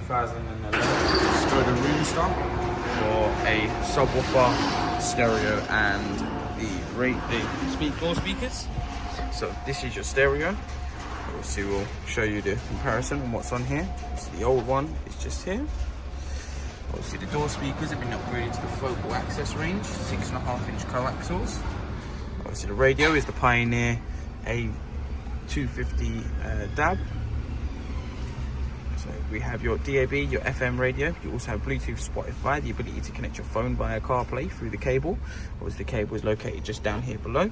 2011 Skoda Roomster for a subwoofer, stereo, and the door speakers. So this is your stereo. Obviously, we'll show you the comparison on what's on here. So the old one is just here. Obviously, the door speakers have been upgraded to the focal access range, 6.5-inch coaxials. Obviously, the radio is the Pioneer SPH-DA250DAB. So we have your DAB, your FM radio. You also have Bluetooth, Spotify, the ability to connect your phone via CarPlay through the cable. Obviously, the cable is located just down here below.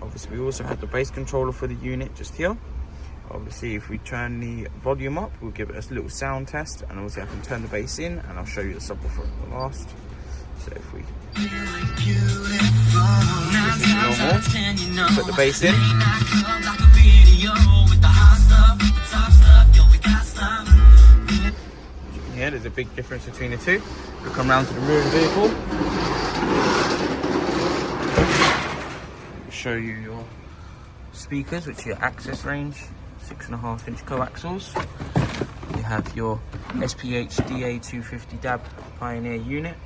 Obviously, we also have the bass controller for the unit just here. Obviously, if we turn the volume up, we'll give it a little sound test, and obviously I can turn the bass in, and I'll show you the subwoofer at the last. So if we put the bass in, yeah, there's a big difference between the two. We'll come round to the rear of the vehicle, show you your speakers, which are your access range, 6.5-inch coaxials. You have your SPH-DA250DAB Pioneer unit,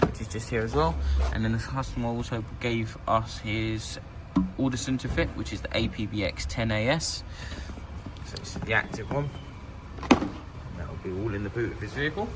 which is just here as well. And then the customer also gave us his Audison to fit, which is the APBX 10AS. So this is the active one. And that will be all in the boot of his vehicle.